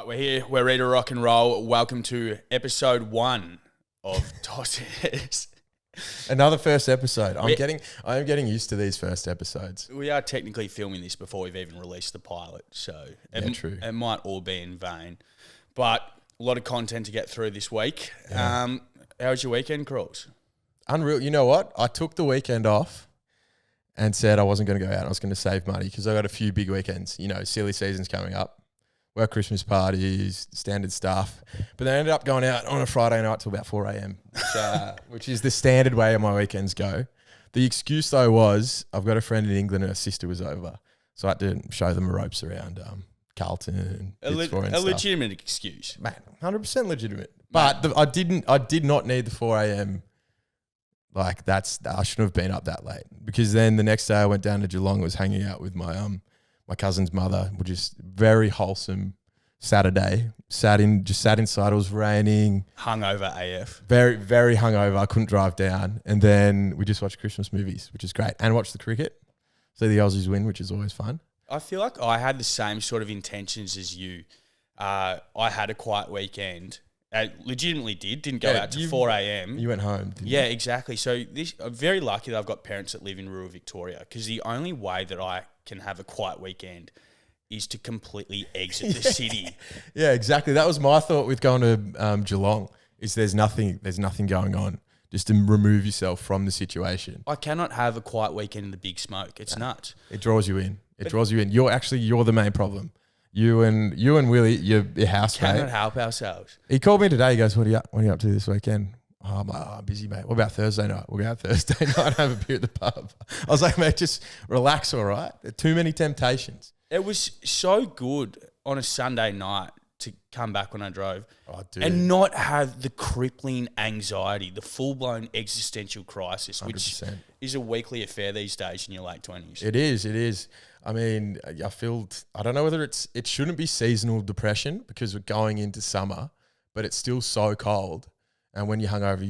Right, we're here. We're ready to rock and roll. Welcome to episode 1 of Tossers. Another first episode. I am getting used to these first episodes. We are technically filming this before we've even released the pilot, so True. It might all be in vain. But a lot of content to get through this week. Yeah. How was your weekend, Crawls? Unreal. You know what? I took the weekend off and said I wasn't going to go out. I was going to save money because I got a few big weekends. You know, silly seasons coming up. Work Christmas parties, standard stuff. But then I ended up going out on a Friday night till about 4 a.m., which is the standard way my weekends go. The excuse, though, was I've got a friend in England and her sister was over. So I had to show them the ropes around Carlton and A legitimate excuse. Man, 100% legitimate. But I did not need the 4 a.m. Like, I shouldn't have been up that late. Because then the next day I went down to Geelong, was hanging out with my cousin's mother, which is very wholesome Saturday. Sat inside. It was raining. Hungover AF. Very, very hungover. I couldn't drive down. And then we just watched Christmas movies, which is great. And watched the cricket. See the Aussies win, which is always fun. I feel like I had the same sort of intentions as you. I had a quiet weekend. I legitimately didn't go out to 4 a.m. You went home, didn't you? Yeah, exactly. So I'm very lucky that I've got parents that live in rural Victoria, because the only way that I can have a quiet weekend is to completely exit the city. Yeah, exactly. That was my thought with going to Geelong, is there's nothing going on. Just to remove yourself from the situation. I cannot have a quiet weekend in the big smoke. It's nuts. It draws you in. You're the main problem. You and Willie, your housemate. Cannot help ourselves. He called me today. He goes, "What are you up to this weekend?" Oh, I'm like, I'm busy, mate. What about Thursday night? We'll go out Thursday night and have a beer at the pub. I was like, mate, just relax, all right? There are too many temptations. It was so good on a Sunday night to come back when I drove and not have the crippling anxiety, the full-blown existential crisis, 100%. which is a weekly affair these days in your late 20s. It is. I mean, I don't know whether it shouldn't be seasonal depression because we're going into summer, but it's still so cold. And when you're hungover,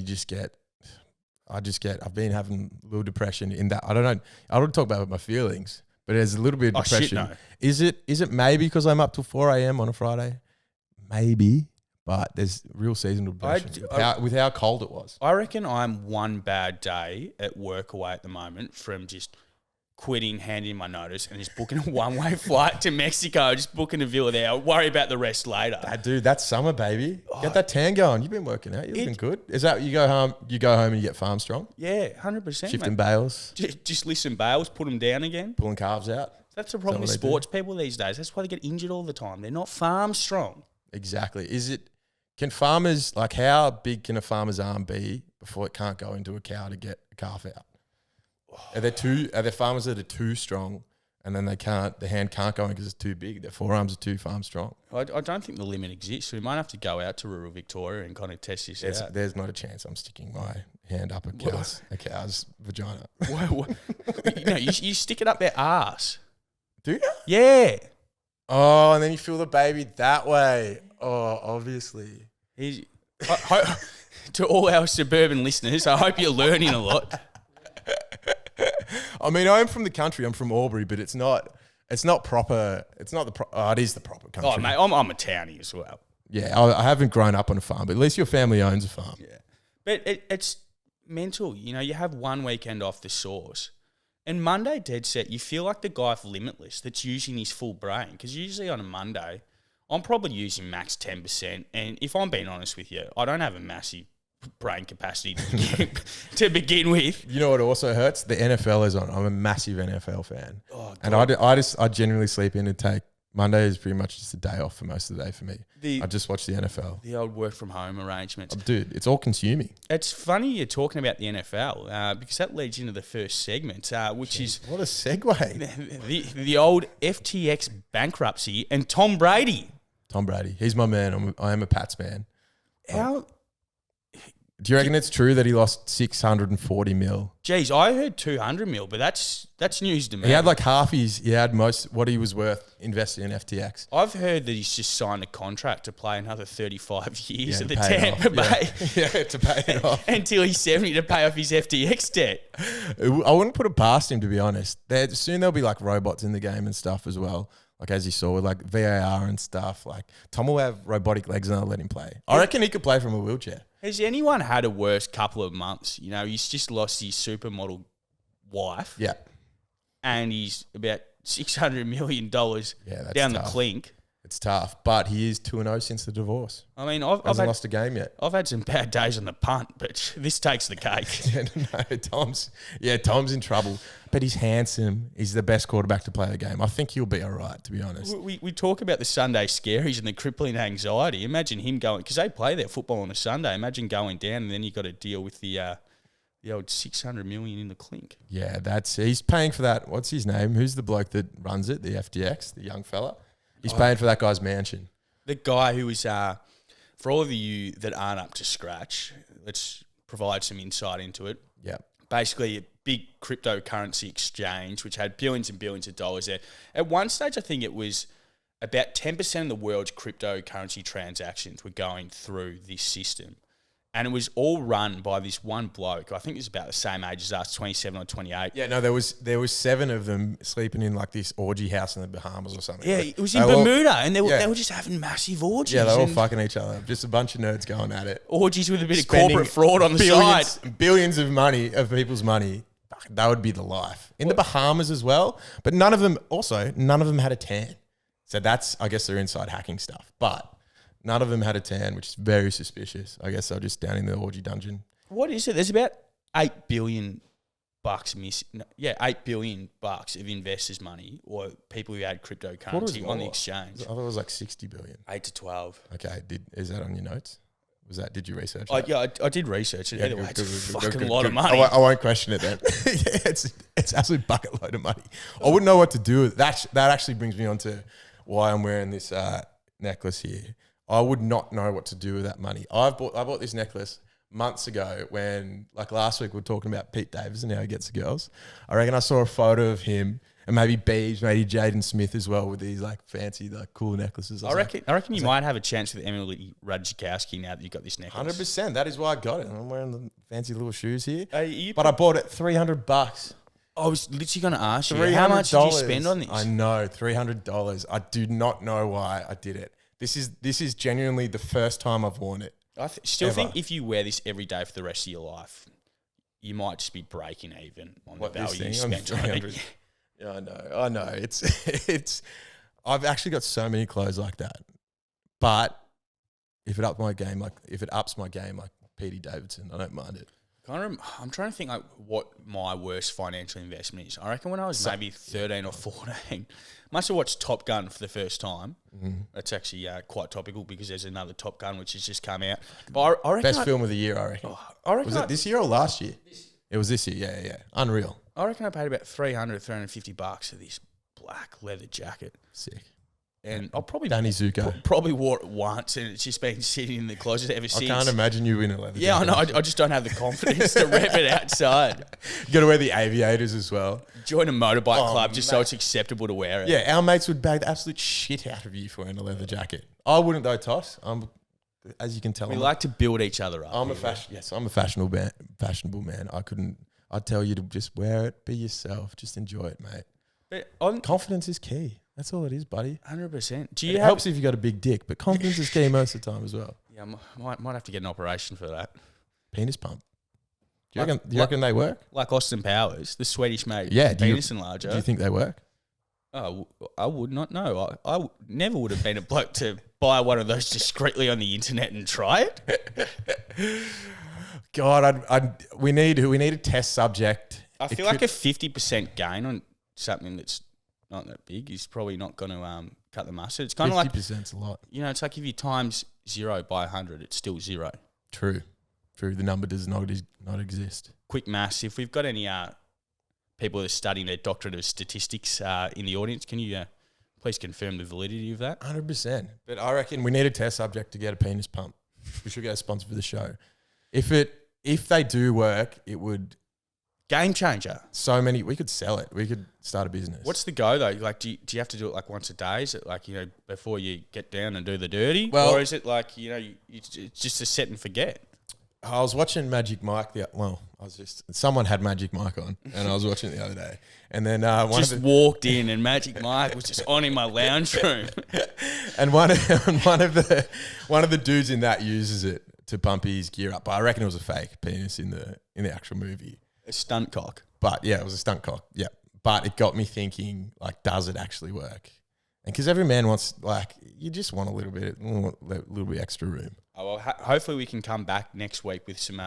I've been having a little depression in that. I don't know. I don't talk about my feelings, but there's a little bit of depression. Shit, no. Is it maybe because I'm up till 4 a.m. on a Friday? Maybe, but there's real seasonal depression with how cold it was. I reckon I'm one bad day at work away at the moment from just quitting, handing my notice, and just booking a one-way flight to Mexico, just booking a villa there. I'll worry about the rest later. Dude, that's summer, baby. Get that tan going. You've been working out. You're looking good. Is that you go home and you get farm strong? Yeah, 100%. Shifting bales. Just listen bales, put them down again. Pulling calves out. That's the problem with sports people these days. That's why they get injured all the time. They're not farm strong. Exactly. Can farmers, like, how big can a farmer's arm be before it can't go into a cow to get a calf out? Are there farmers that are too strong and then the hand can't go in because it's too big? Their forearms are too farm strong. I don't think the limit exists. So we might have to go out to rural Victoria and kind of test this out. There's not a chance I'm sticking my hand up a cow's vagina. You stick it up their arse. Do you? Yeah. Oh, and then you feel the baby that way. Oh, obviously. To all our suburban listeners, I hope you're learning a lot. I mean, I'm from the country. I'm from Albury, but it's not proper. It's not it is the proper country. Oh, mate, I'm a townie as well. Yeah, I haven't grown up on a farm, but at least your family owns a farm. Yeah, but it's mental. You know, you have one weekend off the sauce, and Monday dead set, you feel like the guy for Limitless that's using his full brain, because usually on a Monday, I'm probably using max 10%, and if I'm being honest with you, I don't have a massive brain capacity to begin with. You know what also hurts? The NFL is on. I'm a massive NFL fan. Oh, and I generally sleep in and take Monday is pretty much just a day off for most of the day for me. I just watch the NFL. The old work from home arrangements. Dude, it's all consuming. It's funny you're talking about the NFL because that leads into the first segment, which is... What a segue. The old FTX bankruptcy and Tom Brady. Tom Brady. He's my man. I am a Pats man. How... Do you reckon it's true that he lost 640 mil? Geez, I heard 200 mil, but that's news to me. He had like he had most what he was worth invested in FTX. I've heard that he's just signed a contract to play another 35 years at the Tampa Bay. Yeah, to pay it off. Until he's 70 to pay off his FTX debt. I wouldn't put it past him, to be honest. Soon there'll be like robots in the game and stuff as well. Like as you saw with like VAR and stuff, like Tom will have robotic legs and they'll let him play. I reckon he could play from a wheelchair. Has anyone had a worse couple of months? You know, he's just lost his supermodel wife. Yeah. And he's about $600 million that's down the tough. clink. It's tough, but he is 2-0 since the divorce. I mean, I've Hasn't had, lost a game yet. I've had some bad days on the punt, but this takes the cake. Tom's in trouble, but he's handsome. He's the best quarterback to play the game. I think he'll be all right, to be honest. We talk about the Sunday scaries and the crippling anxiety. Imagine him going, because they play their football on a Sunday. Imagine going down and then you got to deal with the old $600 million in the clink. Yeah, he's paying for that. What's his name? Who's the bloke that runs it? The FTX, the young fella. He's paying for that guy's mansion. The guy who is, for all of you that aren't up to scratch, let's provide some insight into it. Yeah. Basically, a big cryptocurrency exchange, which had billions and billions of dollars there. At one stage, I think it was about 10% of the world's cryptocurrency transactions were going through this system. And it was all run by this one bloke. I think he's about the same age as us, 27 or 28. Yeah, no, there was 7 of them sleeping in like this orgy house in the Bahamas or something. Yeah, it was in Bermuda, and they were just having massive orgies. Yeah, they were all fucking each other. Just a bunch of nerds going at it. Orgies with a bit of corporate fraud on the side. Billions of money, of people's money. That would be the life. In the Bahamas as well. But none of them had a tan. So that's, I guess, their inside hacking stuff. But none of them had a tan, which is very suspicious. I guess they're just down in the orgy dungeon. What is it? There's about $8 billion missing. No, yeah, $8 billion of investors' money or people who had cryptocurrency on the exchange. I thought it was like 60 billion. 8 to 12. Okay, is that on your notes? Did you research that? Yeah, I did research it. Yeah, anyway, it's a fucking lot of money. I won't question it then. It's absolute bucket load of money. I wouldn't know what to do with that. That actually brings me on to why I'm wearing this necklace here. I would not know what to do with that money. I bought this necklace months ago when, like last week, we were talking about Pete Davidson and how he gets the girls. I reckon I saw a photo of him and maybe Beebs, maybe Jaden Smith as well with these like fancy, like cool necklaces. I reckon you might have a chance with Emily Ratajkowski now that you've got this necklace. 100%. That is why I got it. I'm wearing the fancy little shoes here. But I bought it $300. I was literally going to ask you, how much did you spend on this? I know, $300. I do not know why I did it. This is genuinely the first time I've worn it. I still think if you wear this every day for the rest of your life, you might just be breaking even on the value you spent on it. Yeah, I know. It's. I've actually got so many clothes like that, but if it ups my game like Pete Davidson, I don't mind it. I'm trying to think like what my worst financial investment is. I reckon when I was maybe 13 or 14, must have watched Top Gun for the first time. Mm-hmm. That's actually quite topical because there's another Top Gun which has just come out. But I reckon best film of the year, I reckon. Was it this year or last year? It was this year. Yeah. Unreal. I reckon I paid about $350 for this black leather jacket. Sick. And I'll probably Danny Zuko probably wore it once, and it's just been sitting in the closet ever since. I can't imagine you in a leather. Yeah, jacket. I know. I just don't have the confidence to rep it outside. You got to wear the aviators as well. Join a motorbike club just so it's acceptable to wear it. Yeah, our mates would bag the absolute shit out of you for wearing a leather jacket. I wouldn't though, Toss. As you can tell, we like to build each other up. I'm a fashionable man. I'd tell you to just wear it, be yourself, just enjoy it, mate. But confidence is key. That's all it is, buddy. 100%. It helps if you got a big dick, but confidence is key most of the time as well. Yeah, might have to get an operation for that. Penis pump. Do you reckon they work? Like Austin Powers, the Swedish made penis enlarger. Do you think they work? Oh, I would not know. I never would have been a bloke to buy one of those discreetly on the internet and try it. God, we need a test subject. I feel like a 50% gain on something that's not that big is probably not going to cut the mustard. It's kind of like 50%'s a lot. You know, it's like if you times 0 by 100, it's still 0. True. The number does not exist. Quick maths. If we've got any people that are studying their doctorate of statistics in the audience, can you please confirm the validity of that? 100%. But I reckon we need a test subject to get a penis pump. We should get a sponsor for the show. If they do work, it would. Game changer. We could sell it. We could start a business. What's the go though? Like, do you have to do it like once a day? Is it like, you know, before you get down and do the dirty? Well, or is it like, you know, it's just a set and forget? I was watching Magic Mike. Someone had Magic Mike on, and I was watching it the other day. And then walked in, and Magic Mike was just on in my lounge room. And one of the dudes in that uses it to pump his gear up. But I reckon it was a fake penis in the actual movie. A stunt cock. But yeah, it was a stunt cock. Yeah, but it got me thinking, like, does it actually work? And because every man wants, like, you just want a little bit extra room. Oh, well, hopefully we can come back next week with some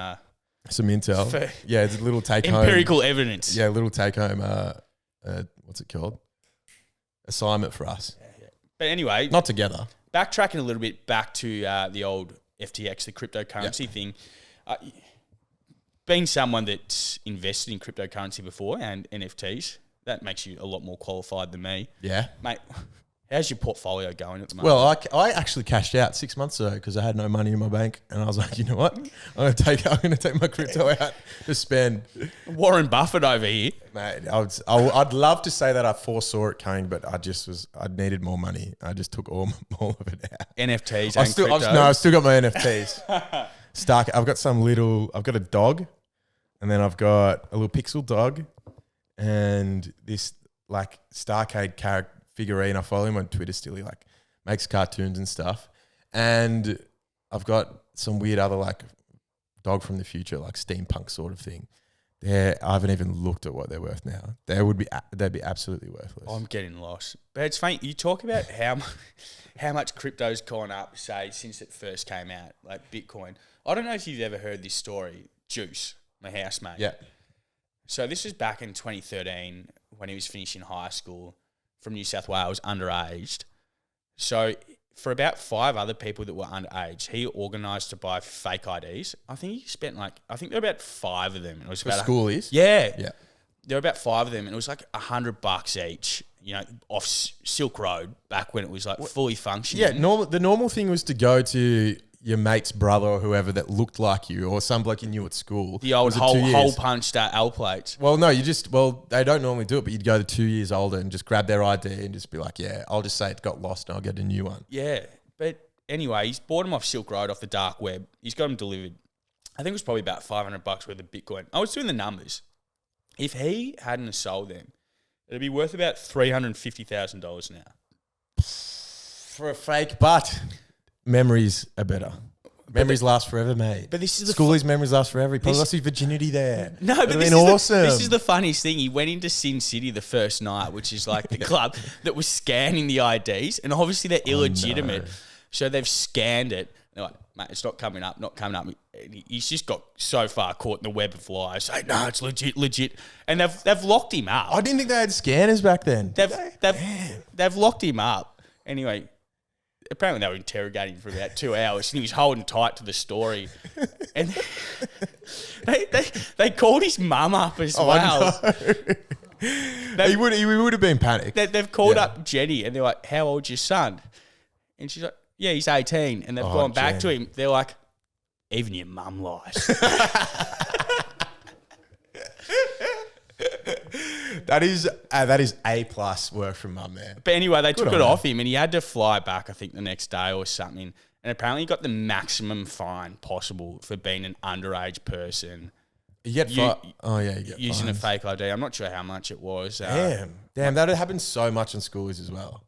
intel. Yeah, it's a little take home. Empirical evidence. Yeah, a little take home. What's it called? Assignment for us. Yeah. But anyway, not together. Backtracking a little bit back to the old FTX, the cryptocurrency thing. Being someone that's invested in cryptocurrency before and NFTs, that makes you a lot more qualified than me. Yeah, mate. How's your portfolio going at the moment? Well, I actually cashed out 6 months ago because I had no money in my bank, and I was like, you know what? I'm gonna take my crypto out to spend. Warren Buffett over here, mate. I'd love to say that I foresaw it coming, but I needed more money. I just took all of it out. NFTs. I've still got my NFTs. I've got a dog, and then I've got a little pixel dog, and this like Starcade character figurine. I follow him on Twitter still. He like makes cartoons and stuff. And I've got some weird other like dog from the future, like steampunk sort of thing. I haven't even looked at what they're worth now. They'd be absolutely worthless. I'm getting lost. But it's funny, you talk about how much crypto's gone up, say, since it first came out, like Bitcoin. I don't know if you've ever heard this story. Juice, my housemate. Yeah. So this was back in 2013 when he was finishing high school. From New South Wales, underaged. So for about 5 other people that were underage, he organised to buy fake IDs. I think he spent there were about 5 of them. It was for about schoolies? Yeah. Yeah. There were about 5 of them, and it was like $100 each, off Silk Road back when it was like fully functioning. Yeah, the normal thing was to go to your mate's brother or whoever that looked like you, or some bloke you knew at school. The old hole punched L plates. Well, no, they don't normally do it, but you'd go to 2 years older and just grab their ID and just be like, yeah, I'll just say it got lost and I'll get a new one. Yeah, but anyway, he's bought them off Silk Road, off the dark web. He's got them delivered. I think it was probably about $500 worth of Bitcoin. I was doing the numbers. If he hadn't sold them, it'd be worth about $350,000 now. For a fake, but memories are better. Memories last forever, mate. But this is Schoolies' memories last forever. He probably lost his virginity there. No, but this is the funniest thing. He went into Sin City the first night, which is like the club that was scanning the IDs, and obviously they're illegitimate. No. So they've scanned it. They're like, mate, it's not coming up. And he's just got so far caught in the web of lies. Like, no, it's legit. And they've locked him up. I didn't think they had scanners back then. They've locked him up. Anyway, apparently they were interrogating him for about 2 hours, and he was holding tight to the story. And they called his mum up as well. He would have been panicked. They've called up Jenny, and they're like, "How old's your son?" And she's like, "Yeah, he's 18." And they've gone back to him. They're like, "Even your mum lies." That is A+ work from mum there. But anyway, they took it off him, and he had to fly back, I think, the next day or something. And apparently he got the maximum fine possible for being an underage person. You get using a fake ID. I'm not sure how much it was. Damn, that happens so much in schools as well.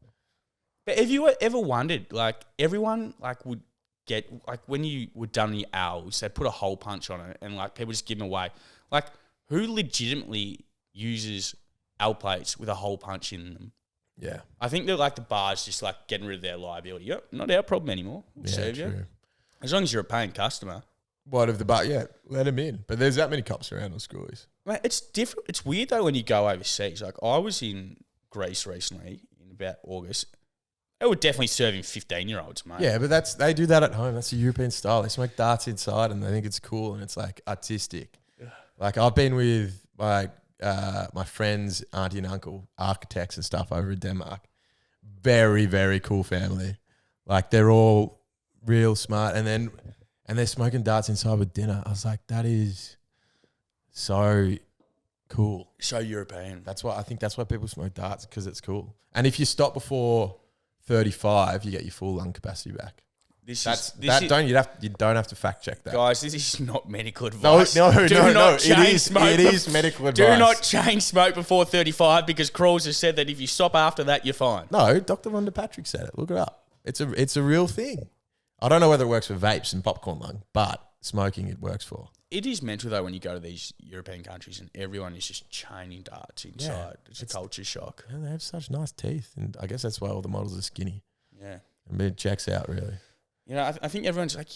But have you ever wondered, like, everyone like would get, like, when you were done your owls, they'd put a hole punch on it, and like people just give them away. Like, who legitimately uses L plates with a hole punch in them? Yeah. I think they're like the bars just like getting rid of their liability. Yep, not our problem anymore. We'll serve you. As long as you're a paying customer. What of the bar? Yeah, let them in. But there's that many cops around on schoolies. Mate, it's different. It's weird though when you go overseas. Like, I was in Greece recently in about August. They were definitely serving 15-year-olds, mate. Yeah, but they do that at home. That's a European style. They smoke darts inside and they think it's cool and it's like artistic. Like, I've been with my friend's auntie and uncle, architects and stuff over in Denmark. Very, very cool family. Like, they're all real smart, and they're smoking darts inside with dinner. I was like, that is so cool. So European. That's why people smoke darts, because it's cool. And if you stop before 35, you get your full lung capacity back. You don't have to fact check that. Guys, this is not medical advice. No. It is medical advice. Do not chain smoke before 35 because Crawls has said that if you stop after that, you're fine. No, Dr. Von der Patrick said it. Look it up. It's a real thing. I don't know whether it works for vapes and popcorn lung, but smoking it works for. It is mental though when you go to these European countries and everyone is just chaining darts inside. Yeah, it's a culture shock. And they have such nice teeth, and I guess that's why all the models are skinny. Yeah, I mean, it checks out really. You know, I think everyone's like,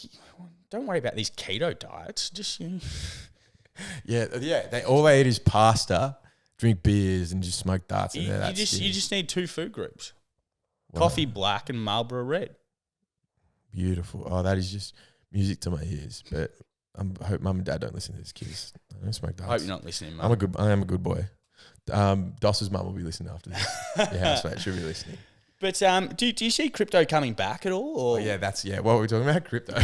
don't worry about these keto diets. Just yeah. All they eat is pasta, drink beers, and just smoke darts. And you just need 2 food groups: coffee black and Marlboro red. Beautiful. Oh, that is just music to my ears. But I hope mum and dad don't listen to this, kids. I don't smoke darts. I hope you're not listening, mum. I am a good boy. Doss's mum will be listening after this. Your housemate should be listening. But do you see crypto coming back at all? Or? Oh, yeah, what were we talking about? Crypto.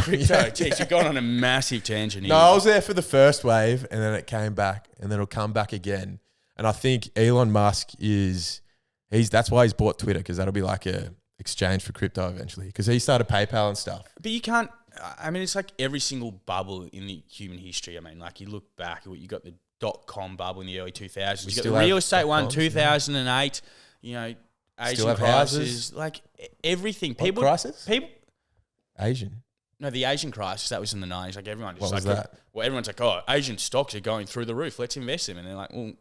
Geez, you've gone on a massive tangent here. No, I was there for the first wave, and then it came back, and then it'll come back again. And I think Elon Musk that's why he's bought Twitter, because that'll be like a exchange for crypto eventually, because he started PayPal and stuff. But you can't. I mean, it's like every single bubble in the human history. I mean, like you look back, you got the .com bubble in the early 2000s. You got the real estate one, 2008. You know. Asian crisis, like everything. People crisis? Asian. No, the Asian crisis, that was in the 90s. Like everyone just what was that? Well, everyone's like, oh, Asian stocks are going through the roof. Let's invest in them. And they're like, well,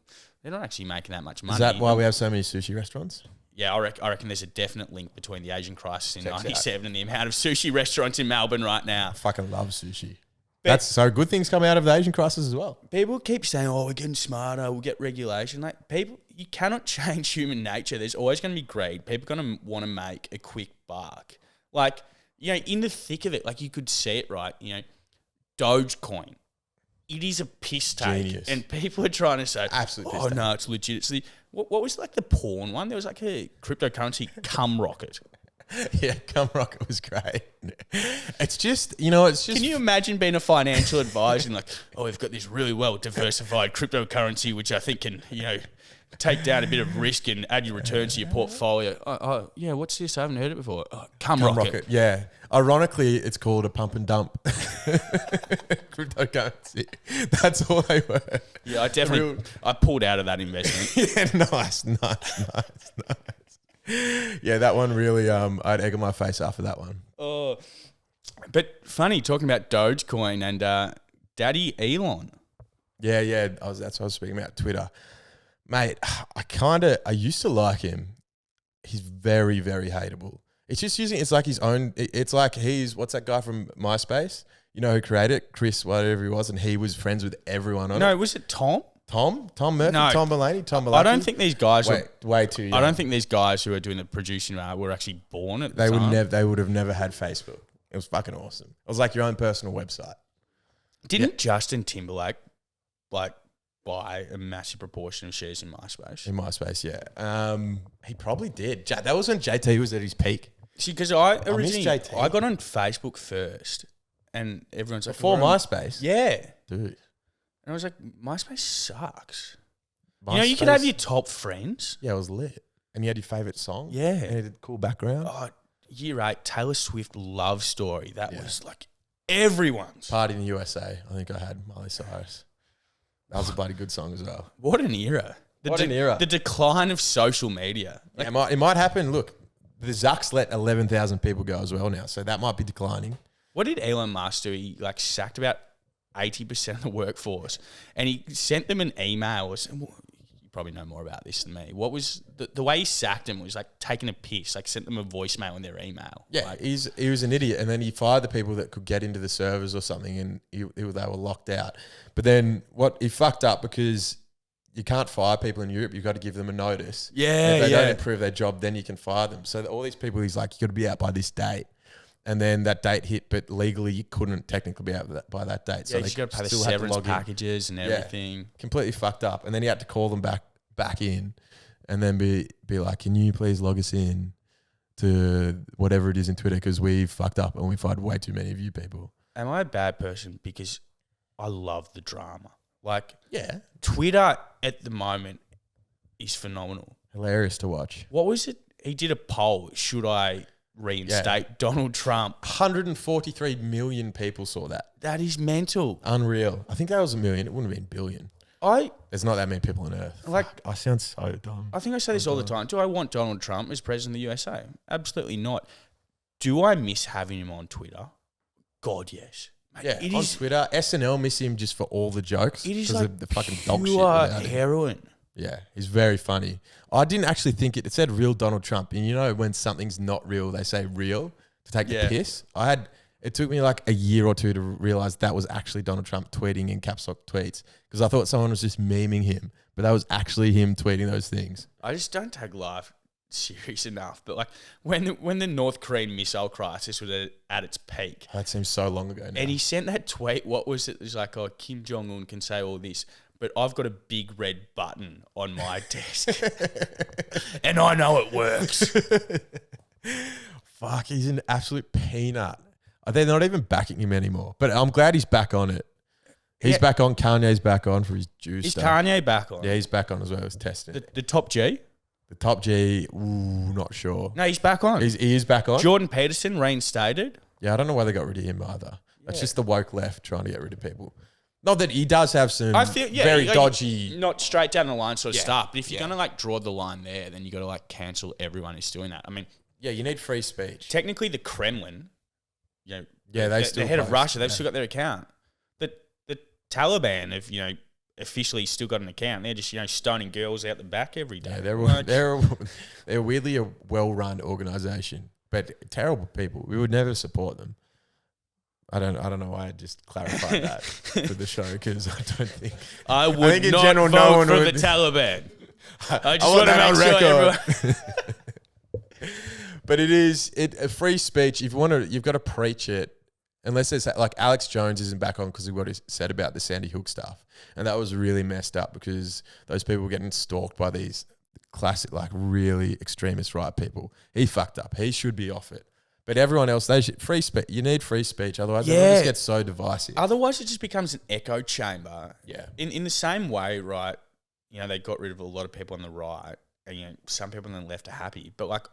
they're not actually making that much money. Is that why we have so many sushi restaurants? Yeah, I reckon there's a definite link between the Asian crisis in 97 and the amount of sushi restaurants in Melbourne right now. I fucking love sushi. That's so good things come out of the Asian crisis as well. People keep saying, oh, we're getting smarter, we'll get regulation. Like people, you cannot change human nature. There's always going to be greed. People are going to want to make a quick buck. Like, you know, in the thick of it, like you could see it, right? You know, Dogecoin. It is a piss take. Genius. And people are trying to say, absolutely. Oh, no, it's legit. It's what was like the porn one? There was like a cryptocurrency cum rocket. Yeah, cum rocket was great. It's just, it's just... Can you imagine being a financial advisor and like, oh, we've got this really well diversified cryptocurrency, which I think can, take down a bit of risk and add your returns to your portfolio. Oh, yeah, what's this? I haven't heard it before. Oh, cum rocket. Yeah. Ironically, it's called a pump and dump cryptocurrency. That's all they were. Yeah, I pulled out of that investment. Yeah, nice. Yeah, that one really, I had egg on my face after that one. Oh, but funny, talking about Dogecoin and Daddy Elon. Yeah, that's what I was speaking about, Twitter. Mate, I used to like him. He's very, very hateable. It's just it's like his own, it's like what's that guy from MySpace? You know who created it? Chris, whatever he was, and he was friends with everyone on it. No, was it Tom? Tom Murphy? No. Tom Mulaney? I don't think these guys way too young. I don't think these guys who are doing the producing were actually born at the time. They would have never had Facebook. It was fucking awesome. It was like your own personal website. Didn't Justin Timberlake buy a massive proportion of shares in MySpace? In MySpace, yeah. He probably did. That was when JT was at his peak. See, because I got on Facebook first, and everyone's like, before MySpace? Yeah. Dude. And I was like, MySpace sucks. MySpace, you could have your top friends. Yeah, it was lit. And you had your favourite song. Yeah. And it had a cool background. Oh, year 8, Taylor Swift Love Story. That was like everyone's. Party in the USA. I think I had Miley Cyrus. That was a bloody good song as well. What an era. The decline of social media. Like, yeah, it might happen. Look, the Zucks let 11,000 people go as well now. So that might be declining. What did Elon Musk do? He sacked about 80% of the workforce, and he sent them an email. You probably know more about this than me. What was the way he sacked them was like taking a piss, like sent them a voicemail in their email. Yeah, he was an idiot, and then he fired the people that could get into the servers or something, and they were locked out. But then he fucked up because you can't fire people in Europe. You've got to give them a notice. Yeah, and if they don't improve their job, then you can fire them. So all these people, he's like, you got to be out by this date. And then that date hit, but legally you couldn't technically be out by that date. So you got to pay the severance packages and everything. Yeah, completely fucked up. And then he had to call them back in, and then be like, "Can you please log us in to whatever it is in Twitter, because we fucked up and we fired way too many of you people." Am I a bad person because I love the drama? Like, yeah, Twitter at the moment is phenomenal. Hilarious to watch. What was it? He did a poll. Should I reinstate Donald Trump. 143 million people saw that. That is mental. Unreal. I think that was a million. It wouldn't have been billion. There's not that many people on Earth. Like, I sound so dumb. I think I say this all the time. Do I want Donald Trump as president of the USA? Absolutely not. Do I miss having him on Twitter? God, yes. Mate, Yeah, on Twitter, SNL miss him just for all the jokes. It is because like of the fucking dog shit. pure without him. heroin. Yeah, he's very funny. I didn't actually think it said real Donald Trump. And you know when something's not real, they say real to take the piss? It took me like a year or two to realize that was actually Donald Trump tweeting in caps lock tweets because I thought someone was just memeing him, but that was actually him tweeting those things. I just don't take life serious enough. But like when the North Korean missile crisis was at its peak. That seems so long ago now. And he sent that tweet. What was it? It was like, oh, Kim Jong-un can say all this, but I've got a big red button on my desk. And I know it works. Fuck, he's an absolute peanut. They're not even backing him anymore. But I'm glad he's back on it. He's back on. Kanye's back on for his Jew Is stuff. Kanye back on? Yeah, he's back on as well. He's testing. The top G? The top G, not sure. No, he's back on. He is back on? Jordan Peterson reinstated. Yeah, I don't know why they got rid of him either. That's just the woke left trying to get rid of people. Not that he does have some very dodgy... Not straight down the line sort of stuff. But if you're going to like draw the line there, then you got to like cancel everyone who's doing that. I mean... Yeah, you need free speech. Technically, the Kremlin... You know, the head of Russia, they've still got their account. The Taliban have, officially still got an account. They're just, stoning girls out the back every day. Yeah, they're weirdly a well-run organisation, but terrible people. We would never support them. I don't know why I just clarified that for the show because I don't think... I think in not general, vote no one for would. The Taliban. I just want to make sure everyone... But it is a free speech. If you want to, you've got to preach it. Unless it's like Alex Jones isn't back on because of what he said about the Sandy Hook stuff, and that was really messed up because those people were getting stalked by these classic, like really extremist right people. He fucked up. He should be off it. But everyone else, they should free speech. You need free speech, otherwise everyone just gets so divisive. Otherwise, it just becomes an echo chamber. Yeah. In the same way, right? They got rid of a lot of people on the right, and some people on the left are happy, but like.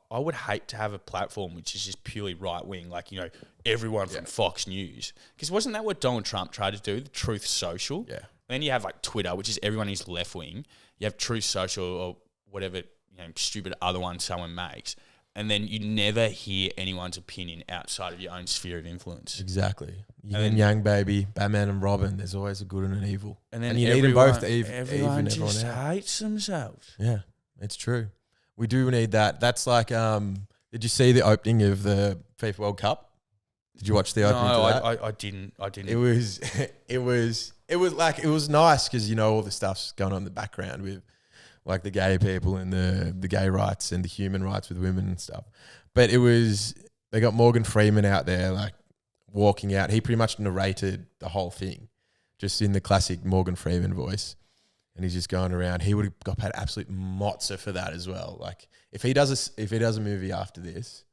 I would hate to have a platform which is just purely right wing, like everyone from Fox News, because wasn't that what Donald Trump tried to do? The Truth Social. Yeah. And then you have like Twitter, which is everyone who's left wing. You have Truth Social or whatever stupid other one someone makes, and then you never hear anyone's opinion outside of your own sphere of influence. Exactly. Yin and Yang, baby, Batman and Robin. There's always a good and an evil, and then you need them both. Everyone just hates themselves. Yeah, it's true. We do need that. That's like, did you see the opening of the FIFA World Cup? Did you watch the opening to that? I didn't. It was nice because all the stuff's going on in the background with like the gay people and the gay rights and the human rights with women and stuff. But they got Morgan Freeman out there like walking out. He pretty much narrated the whole thing just in the classic Morgan Freeman voice. And he's just going around. He would have got paid absolute mozza for that as well. Like if he does a movie after this,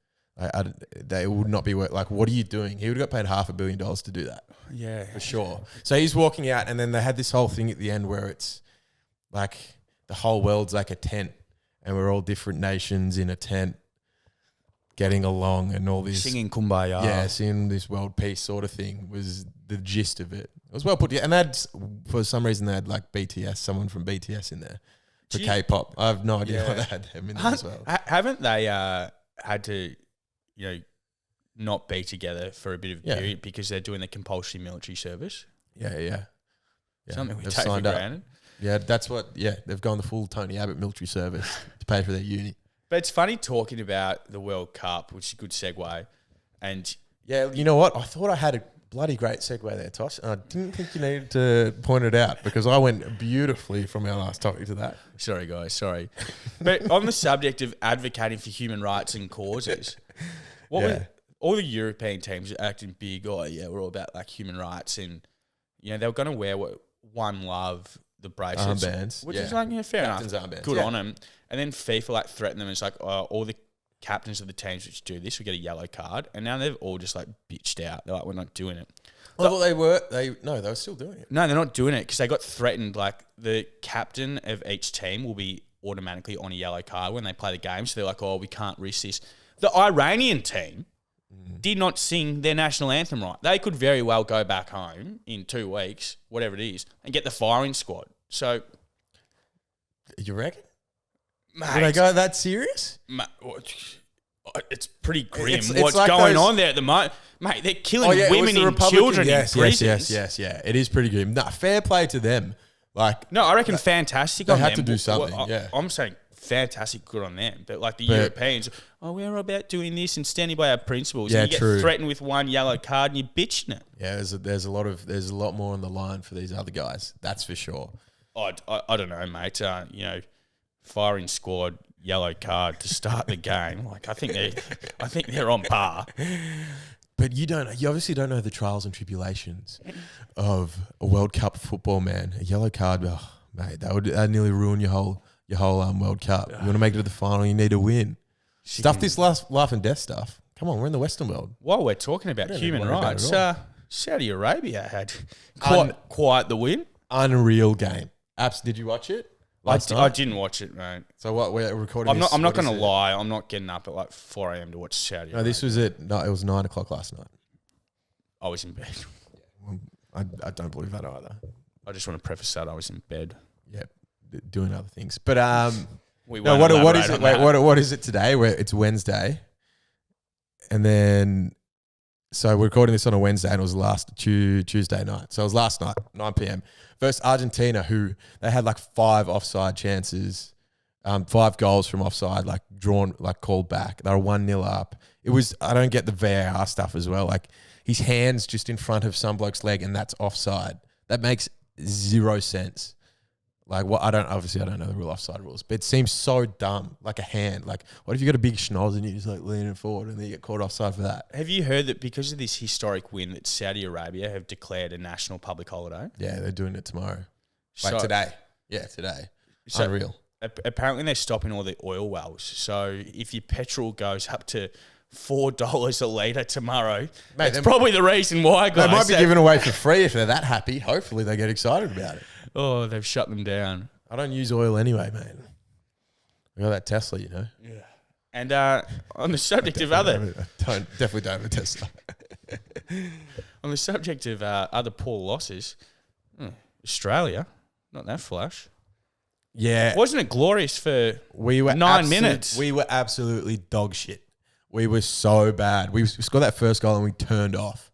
they would not be like, what are you doing? He would have got paid $500 million to do that. Yeah, for sure. So he's walking out, and then they had this whole thing at the end where it's like the whole world's like a tent, and we're all different nations in a tent, getting along, and all this singing Kumbaya. Yeah, singing this world peace sort of thing was the gist of it. It was well put together. And they had, for some reason, they had like BTS, someone from BTS in there for K-pop. I have no idea why they had him in there as well. Haven't they had to, not be together for a bit of a period because they're doing the compulsory military service? Yeah. Something we take for granted. Yeah, that's what, they've gone the full Tony Abbott military service to pay for their uni. But it's funny talking about the World Cup, which is a good segue. And yeah, you know what? I thought I had a bloody great segue there, Tosh. And I didn't think you needed to point it out because I went beautifully from our last topic to that. Sorry, guys. Sorry. But on the subject of advocating for human rights and causes, all the European teams are acting big. Oh, yeah, we're all about like human rights. And, they were going to wear One Love, the bracelets. Armbands. Which is like, fair Captain's enough. Armbands. Good on them. And then FIFA like threatened them. It's like, all the captains of the teams which do this will get a yellow card, and now they've all just like bitched out. They're like, we're not doing it. Well, they were still doing it. No, they're not doing it because they got threatened. Like the captain of each team will be automatically on a yellow card when they play the game. So they're like, oh, we can't risk this. The Iranian team did not sing their national anthem right. They could very well go back home in 2 weeks, whatever it is, and get the firing squad. So, You reckon? mate, Did I go that serious? it's pretty grim It's what's like going those- on there at the moment. Mate, they're killing it was women the and Republican- children yes, in prisons. Yes. It is pretty grim. Nah, fair play to them. Like, No, I reckon fantastic they on had them. to do something, yeah. I'm saying fantastic good on them. But like the Europeans, we're about doing this and standing by our principles. Yeah, and you true. get threatened with 1 yellow card and you're bitching it. yeah, there's a lot more on the line for these other guys. That's for sure. I don't know, mate. Firing squad, yellow card to start the game. Like I think they're on par. But you obviously don't know the trials and tribulations of a World Cup football, man. A yellow card, mate, that'd nearly ruin your whole World Cup. You want to make it to the final, you need to win. Stuff this life and death stuff. Come on, we're in the Western world. While we're talking about don't human even worry about rights, it at Saudi Arabia had quite the win. Unreal game. Did you watch it? I didn't watch it, mate. So what? We're recording. I'm not going to lie. I'm not getting up at like 4 a.m. to watch Saudi. No, this was it. No, it was 9 o'clock last night. I was in bed. I don't believe that either. I just want to preface that I was in bed. Yeah, doing other things. But We no, won't what is elaborate it? on Wait, that. what is it today? It's Wednesday, and then so we're recording this on a Wednesday, and it was last Tuesday night. So it was last night, 9 p.m. versus Argentina, who they had like 5 offside chances, 5 goals from offside, like drawn, like called back. They were 1-0 up. It was, I don't get the VAR stuff as well. Like his hand's just in front of some bloke's leg, and that's offside. That makes 0 sense. Like what? I don't know the real offside rules, but it seems so dumb. Like a hand. Like what if you got a big schnoz and you just like leaning forward and then you get caught offside for that? Have you heard that because of this historic win that Saudi Arabia have declared a national public holiday? Yeah, they're doing it tomorrow. So- Today. Yeah, today. So- Unreal. Apparently they're stopping all the oil wells. So if your petrol goes up to $4 a litre tomorrow, Mate, that's probably the reason why, guys. They might be giving away for free if they're that happy. Hopefully they get excited about it. Oh, they've shut them down. I don't use oil anyway, man. I got that Tesla, you know. Yeah. And on the subject of other Definitely don't have a Tesla. on the subject of other poor losses, Australia, not that flush. Yeah. Wasn't it glorious for We were 9 minutes? We were absolutely dog shit. We were so bad. We scored that first goal and we turned off.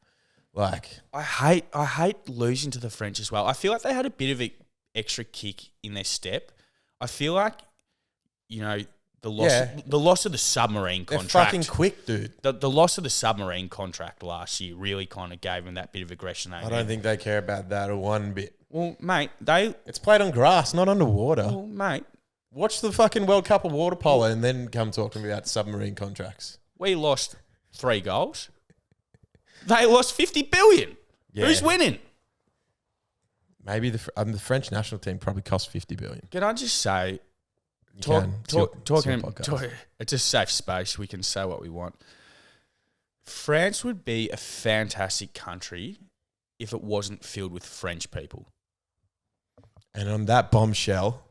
Like, I hate losing to the French as well. I feel like they had a bit of an extra kick in their step. I feel like, the loss of the submarine they're contract. fucking quick, dude. The loss of the submarine contract last year really kind of gave them that bit of aggression. I don't think they care about that one bit. Well, mate, It's played on grass, not underwater. well, mate, Watch the fucking World Cup of water polo and then come talk to me about submarine contracts. we lost 3 goals. They lost 50 billion. Yeah. Who's winning? Maybe the French national team probably cost 50 billion. Can I just say, It's your podcast. it's a safe space. We can say what we want. France would be a fantastic country if it wasn't filled with French people. And on that bombshell,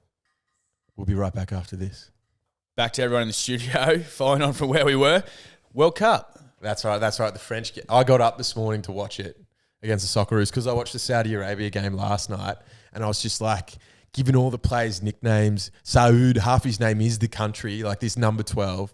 we'll be right back after this. Back to everyone in the studio, following on from where we were. World Cup. That's right. The French. I got up this morning to watch it against the Socceroos because I watched the Saudi Arabia game last night, and I was just like giving all the players nicknames. Saud, half his name is the country, like this number 12.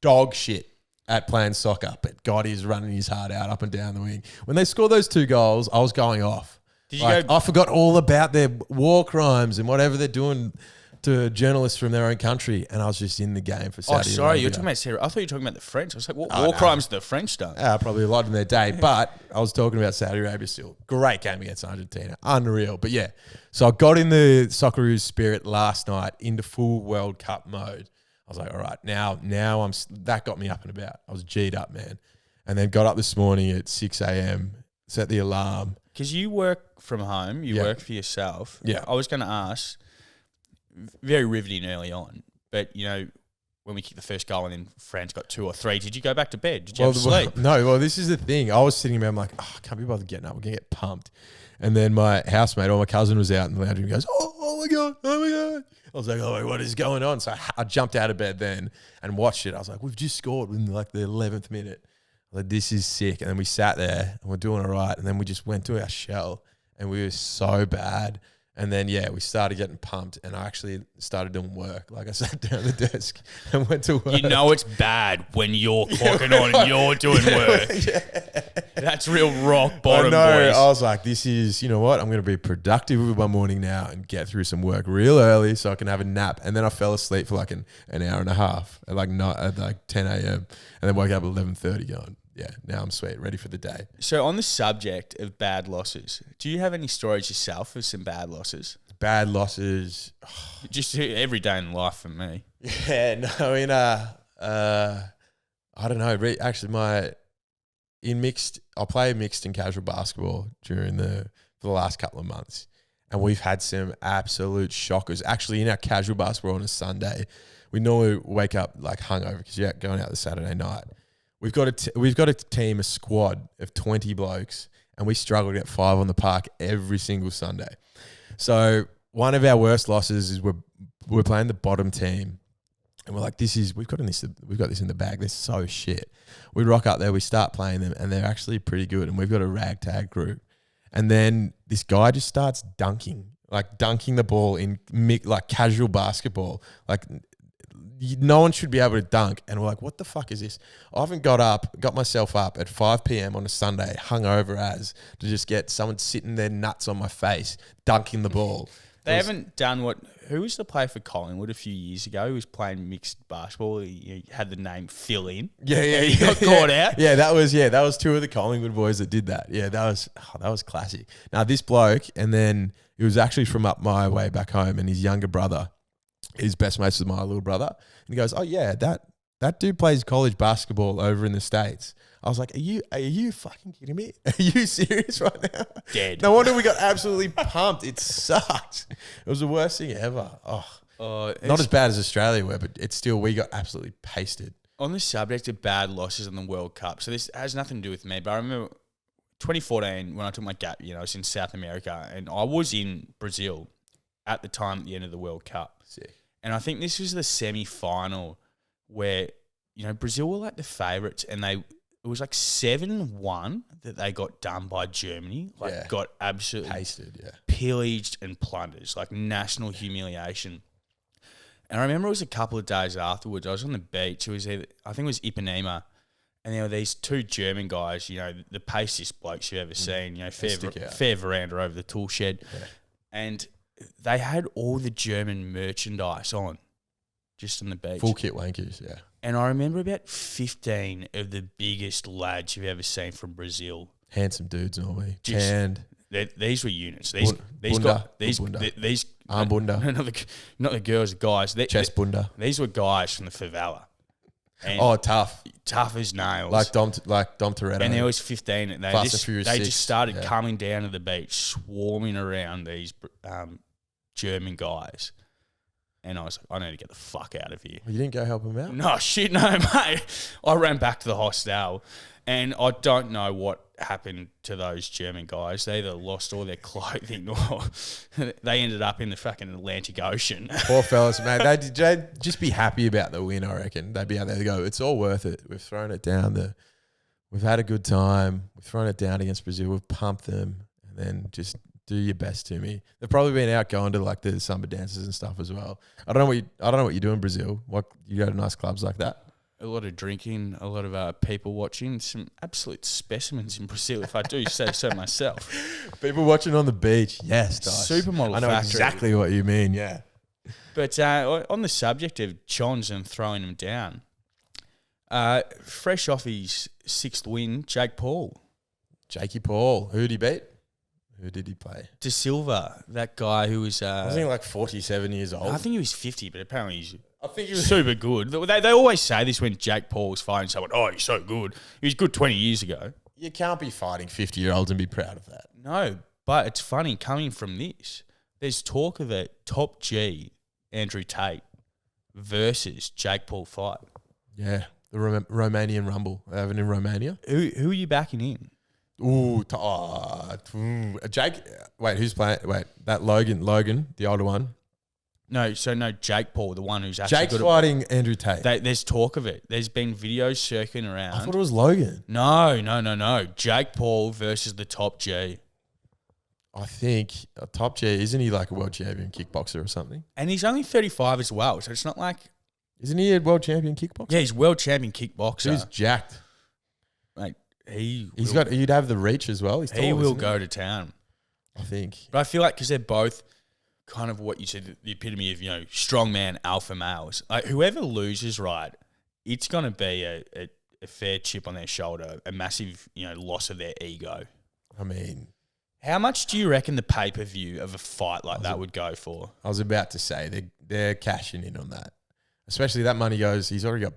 Dog shit at playing soccer, but God, he's running his heart out up and down the wing. When they scored those 2 goals, I was going off. Did you go? I forgot all about their war crimes and whatever they're doing to journalists from their own country, and I was just in the game for Saudi Oh, sorry, Arabia. you're talking about Sarah. I thought you were talking about the French. I was like, what Oh, war no. crimes have the French done? Probably a lot in their day, but I was talking about Saudi Arabia still. Great game against Argentina. Unreal. But yeah, so I got in the Socceroos spirit last night into full World Cup mode. I was like, all right, now that got me up and about. I was G'd up, man. And then got up this morning at 6 a.m., set the alarm. Because you work from home, you Yeah. work for yourself. Yeah. I was going to ask, very riveting early on, but when we kicked the first goal and then France got 2 or 3, did you go back to bed? Did you have sleep? No, this is the thing. I was sitting there, I'm like, I can't be bothered getting up. We're going to get pumped. And then my housemate or my cousin was out in the lounge room and goes, oh my God. was like, oh, what is going on? So I jumped out of bed then and watched it. I was like, we've just scored in like the 11th minute. Like, this is sick. And then we sat there and we're doing all right. And then we just went to our shell and we were so bad. And then, we started getting pumped and I actually started doing work. Like I sat down at the desk and went to work. You know it's bad when you're clocking on and you're doing work. That's real rock bottom, boys. I was like, this is, you know what? I'm going to be productive with my morning now and get through some work real early so I can have a nap. And then I fell asleep for like an hour and a half at like 10 a.m. And then woke up at 11:30 going, now I'm sweet, ready for the day. So on the subject of bad losses, do you have any stories yourself of some bad losses? Bad losses. Just every day in life for me. Yeah, no, I don't know. Actually, I play mixed and casual basketball for the last couple of months. And we've had some absolute shockers. Actually, in our casual basketball on a Sunday, we normally wake up like hungover because you're going out the Saturday night. We've got a team, a squad of 20 blokes, and we struggle to get 5 on the park every single Sunday. So one of our worst losses is we're playing the bottom team, and we're like, we've got this in the bag. They're so shit. We rock up there, we start playing them, and they're actually pretty good. And we've got a ragtag group, and then this guy just starts dunking the ball in like casual basketball, like. No one should be able to dunk. And we're like, what the fuck is this? I haven't got myself up at 5 p.m. on a Sunday, hungover to just get someone sitting their nuts on my face, dunking the ball. They haven't done who was the player for Collingwood a few years ago who was playing mixed basketball? He had the name Phil in. He got caught out. Yeah, that was 2 of the Collingwood boys that did that. Yeah, that was classic. Now, this bloke, and then he was actually from up my way back home, and his younger brother, his best mates with my little brother. And he goes, oh yeah, that dude plays college basketball over in the States. I was like, are you fucking kidding me? Are you serious right now? Dead. No wonder we got absolutely pumped. It sucked. It was the worst thing ever. Not as bad as Australia were, but it's still, we got absolutely pasted. On the subject of bad losses in the World Cup, so this has nothing to do with me, but I remember 2014 when I took my gap, I was in South America and I was in Brazil at the time at the end of the World Cup. Sick. And I think this was the semi-final where, Brazil were like the favourites and it was like 7-1 that they got done by Germany. Got absolutely pasted, pillaged and plundered, like national humiliation. And I remember it was a couple of days afterwards, I was on the beach. I think it was Ipanema. And there were these 2 German guys, the paciest blokes you've ever seen, fair veranda over the tool shed. Yeah. And they had all the German merchandise on, just on the beach. Full kit wankers, yeah. And I remember about 15 of the biggest lads you've ever seen from Brazil. Handsome dudes normally. Tanned. These were units. These arm bunda. Not the girls, the guys. Chest bunda. These were guys from the favela. And tough. Tough as nails. Like Dom Toretto. And there was 15. And they just started coming down to the beach, swarming around these German guys. And I was like, I need to get the fuck out of here. You didn't go help them out? No, shit, no, mate. I ran back to the hostel and I don't know what happened to those German guys. They either lost all their clothing or they ended up in the fucking Atlantic Ocean. Poor fellas, mate. They'd just be happy about the win, I reckon. They'd be out there to go, it's all worth it. We've thrown it down. We've had a good time. We've thrown it down against Brazil. We've pumped them. And then just do your best to me. They've probably been out going to like the samba dances and stuff as well. I don't know what you do in Brazil. What, you go to nice clubs like that? A lot of drinking, a lot of people watching, some absolute specimens in Brazil, if I do say so myself. People watching on the beach, yes. Dice. Supermodel I know factory. Exactly what you mean, yeah. But on the subject of Chons and throwing them down, fresh off his 6th win, Jake Paul. Jakey Paul. Who did he beat? Who did he play? De Silva, that guy who was... wasn't he like 47 years old? I think he was 50, but apparently he's... I think he was super good. They always say this when Jake Paul's fighting someone, oh, he's so good. He was good 20 years ago. You can't be fighting 50-year-olds and be proud of that. No, but it's funny coming from this. There's talk of a top G, Andrew Tate, versus Jake Paul fight. Yeah, the Romanian Rumble. They have it in Romania. Who are you backing in? Jake. Wait, who's playing? Wait, that Logan, the older one. No, Jake Paul, the one who's actually Jake's good fighting Andrew Tate. there's talk of it. There's been videos circling around. I thought it was Logan. No. Jake Paul versus the top G. I think top G, isn't he like a world champion kickboxer or something? And he's only 35 as well, so it's not like... Isn't he a world champion kickboxer? Yeah, he's world champion kickboxer. He's jacked. Mate, He'd have the reach as well. He's tall, he will isn't go to town. I think. But I feel like because they're both kind of what you said, the epitome of, strongman alpha males. Like whoever loses, right, it's going to be a fair chip on their shoulder, a massive, loss of their ego. I mean, how much do you reckon the pay-per-view of a fight like that would go for? I was about to say they're cashing in on that. Especially that money goes, he's already got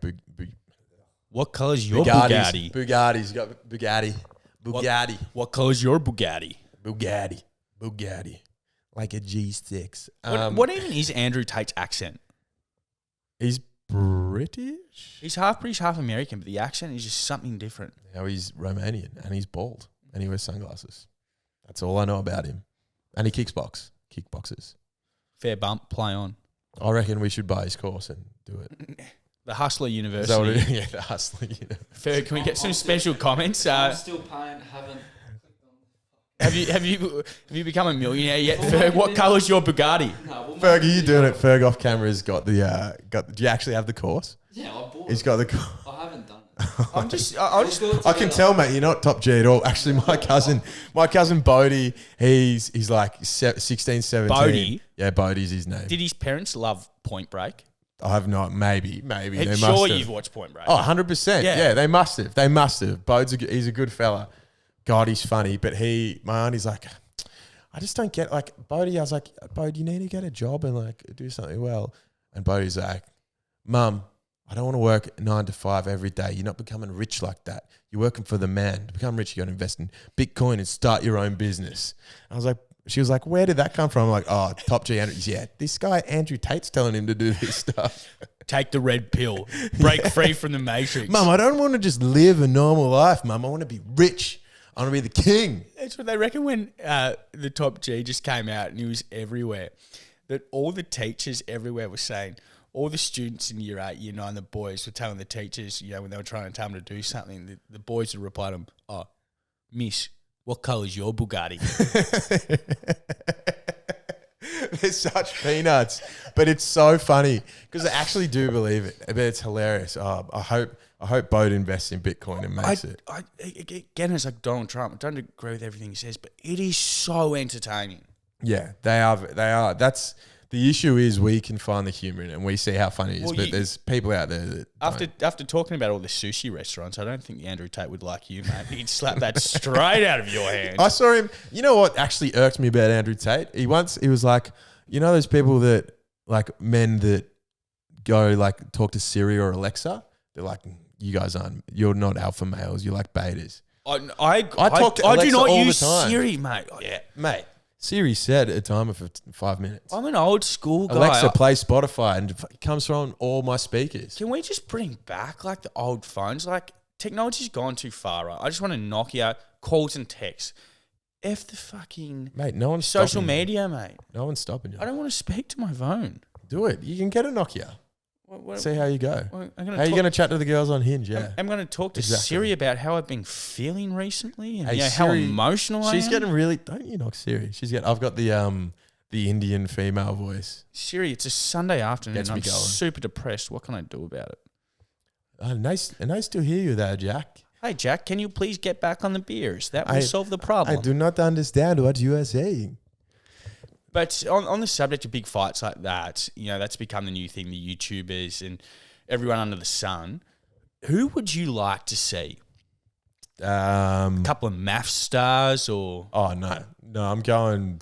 what colour's your Bugatti? Bugatti's got Bugatti. What colour's your Bugatti? Bugatti. Like a G6. What even is Andrew Tate's accent? He's British? He's half British, half American, but the accent is just something different. Now he's Romanian and he's bald and he wears sunglasses. That's all I know about him. And he kickboxes. Fair bump, play on. I reckon we should buy his course and do it. The Hustler University. Is that what it is? Yeah, the Hustler University. Ferg, can we get some special comments? I'm still paying, haven't. Have you become a millionaire yet, Ferg? What colour's your Bugatti? No, Ferg, are you doing it? Ferg off camera's got the do you actually have the course? Yeah, I bought He's it. got the I haven't done it. I can tell, mate, you're not top G at all. Actually, my cousin Bodie, he's like 16, 17. Bodie? Yeah, Bodie's his name. Did his parents love Point Break? I have not. Maybe. I'm They sure must have. you've watched Point Break. Oh, 100%. Yeah. Yeah, they must have. Bode's he's a good fella. God, he's funny. But my auntie's like, I just don't get, like, Bodie, I was like, Bode, you need to get a job and, like, do something well. And Bodie's like, Mum, I don't want to work 9 to 5 every day. You're not becoming rich like that. You're working for the man. To become rich, you got to invest in Bitcoin and start your own business. I was like, she was like, where did that come from? I'm like, oh, top G Andrew. Yeah, this guy Andrew Tate's telling him to do this stuff. Take the red pill. Break free from the matrix. Mum, I don't want to just live a normal life, Mum. I want to be rich. I want to be the king. That's what they reckon when the top G just came out and he was everywhere. That all the teachers everywhere were saying, all the students in year 8, year 9, the boys were telling the teachers, when they were trying to tell them to do something, the boys would reply to them, oh, miss, what colour's your Bugatti? They're such peanuts, but it's so funny because I actually do believe it. But it's hilarious. Oh, I hope Bode invests in Bitcoin and makes it. Again, it's like Donald Trump. I don't agree with everything he says, but it is so entertaining. Yeah, they are. That's the issue. Is we can find the humour in it and we see how funny it is, Well, but there's people out there that after talking about all the sushi restaurants, I don't think Andrew Tate would like you, mate. He'd slap that straight out of your hand. I saw him. You know what actually irked me about Andrew Tate? He was like, those people that, like, men that go, like, talk to Siri or Alexa. They're like, you're not alpha males. You're like betas. I talk to I do Alexa not all use the time. Siri, mate. Yeah, mate. Siri set a timer for 5 minutes. I'm an old school guy. Alexa, play Spotify, and it comes from all my speakers. Can we just bring back, like, the old phones? Like, technology's gone too far, right? I just want to knock out calls and texts. F the fucking Mate, no one's social stopping media, you. mate. No one's stopping you. I don't want to speak to my phone. Do it. You can get a Nokia. See how you go. How are you going to chat to the girls on Hinge? Yeah. I'm going to talk to Siri about how I've been feeling recently and Hey, how Siri, emotional I am. She's getting really. Don't you knock Siri? I've got the Indian female voice. Siri, it's a Sunday afternoon. Gets me I'm going. super depressed. What can I do about it? Nice to hear you there, Jack. Hey, Jack, can you please get back on the beers? That will solve the problem. I do not understand what you are saying. But on the subject of big fights like that, that's become the new thing, the YouTubers and everyone under the sun. Who would you like to see? A couple of math stars or... Oh, no. No, I'm going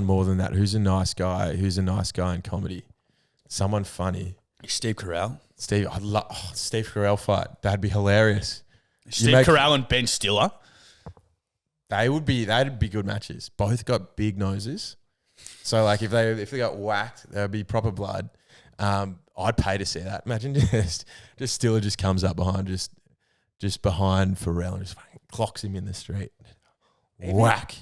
more than that. Who's a nice guy in comedy? Someone funny. Steve Carell. I'd love Steve Carell fight. That'd be hilarious. Steve Carell and Ben Stiller. That'd be good matches. Both got big noses. So, like, if they got whacked, there'd be proper blood. I'd pay to see that. Imagine just Stiller just comes up behind just behind Pharrell and just fucking clocks him in the street. Whack.